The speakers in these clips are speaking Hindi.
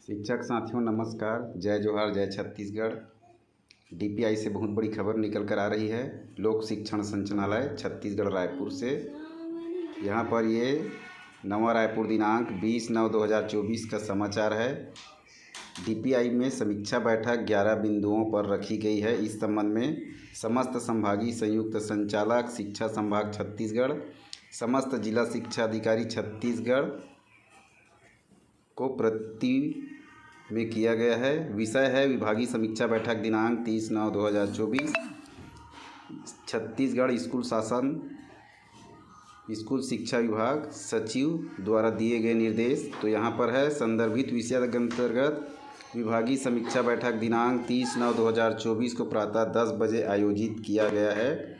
शिक्षक साथियों नमस्कार। जय जोहार, जय छत्तीसगढ़। डीपीआई से बहुत बड़ी खबर निकल कर आ रही है। लोक शिक्षण संचालनालय छत्तीसगढ़ रायपुर से यहाँ पर ये नवा रायपुर दिनांक 20/9/2024 का समाचार है। डीपीआई में समीक्षा बैठक 11 बिंदुओं पर रखी गई है। इस संबंध में समस्त संभागीय संयुक्त संचालक शिक्षा संभाग छत्तीसगढ़, समस्त जिला शिक्षा अधिकारी छत्तीसगढ़ को प्रति में किया गया है। विषय है विभागीय समीक्षा बैठक दिनांक 30/9/2024 छत्तीसगढ़ स्कूल शासन स्कूल शिक्षा विभाग सचिव द्वारा दिए गए निर्देश। तो यहाँ पर है संदर्भित विषय के अंतर्गत विभागीय समीक्षा बैठक दिनांक 30/9/2024 को प्रातः 10 बजे आयोजित किया गया है।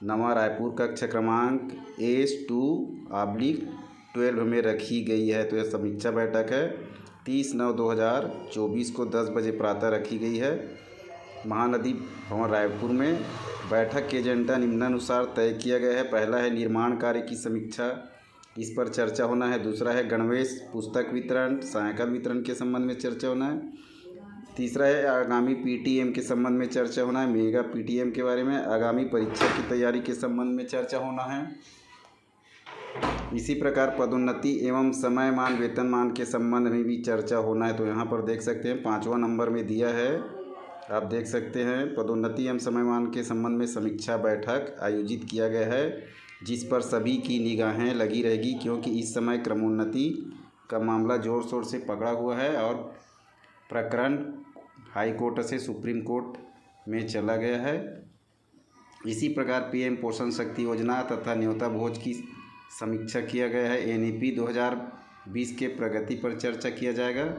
नवा रायपुर कक्ष क्रमांक S2/12 में रखी गई है। तो यह समीक्षा बैठक है 30/9/2024 को 10 बजे प्रातः रखी गई है महानदी भवन रायपुर में। बैठक के एजेंडा निम्नानुसार तय किया गया है। पहला है निर्माण कार्य की समीक्षा, इस पर चर्चा होना है। दूसरा है गणवेश पुस्तक वितरण सायकल वितरण के संबंध में चर्चा होना है। तीसरा है आगामी पीटीएम के संबंध में चर्चा होना है। मेगा पीटीएम के बारे में आगामी परीक्षा की तैयारी के संबंध में चर्चा होना है। इसी प्रकार पदोन्नति एवं समयमान वेतनमान के संबंध में भी चर्चा होना है। तो यहाँ पर देख सकते हैं 5वां नंबर में दिया है, आप देख सकते हैं पदोन्नति एवं समयमान के संबंध में समीक्षा बैठक आयोजित किया गया है, जिस पर सभी की निगाहें लगी रहेगी, क्योंकि इस समय क्रमोन्नति का मामला ज़ोर शोर से पकड़ा हुआ है और प्रकरण हाई कोर्ट से सुप्रीम कोर्ट में चला गया है। इसी प्रकार पीएम पोषण शक्ति योजना तथा न्योता भोज की समीक्षा किया गया है। एनईपी 2020 के प्रगति पर चर्चा किया जाएगा।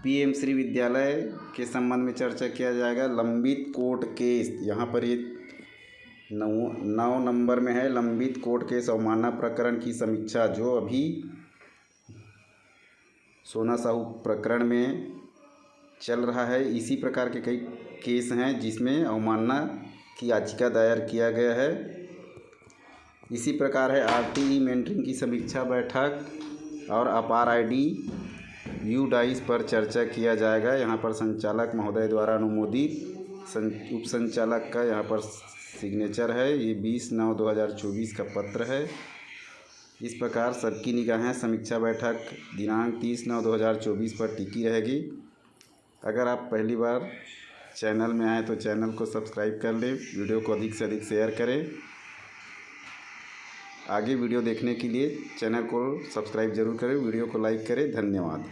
पीएम श्री विद्यालय के संबंध में चर्चा किया जाएगा। लंबित कोर्ट केस, यहाँ पर ये 9 नंबर में है लंबित कोर्ट केस अवमानना प्रकरण की समीक्षा, जो अभी सोना साहू प्रकरण में चल रहा है। इसी प्रकार के कई केस हैं जिसमें अवमानना की याचिका दायर किया गया है। इसी प्रकार है आरटीई मेंटरिंग की समीक्षा बैठक और अपार आईडी यूडाइस पर चर्चा किया जाएगा। यहाँ पर संचालक महोदय द्वारा अनुमोदित उप संचालक का यहाँ पर सिग्नेचर है। ये 20/9/2024 का पत्र है। इस प्रकार सबकी निगाहें समीक्षा बैठक दिनांक 30/9/2024 पर टिकी रहेगी। अगर आप पहली बार चैनल में आए तो चैनल को सब्सक्राइब कर लें, वीडियो को अधिक से अधिक शेयर करें। आगे वीडियो देखने के लिए चैनल को सब्सक्राइब जरूर करें, वीडियो को लाइक करें। धन्यवाद।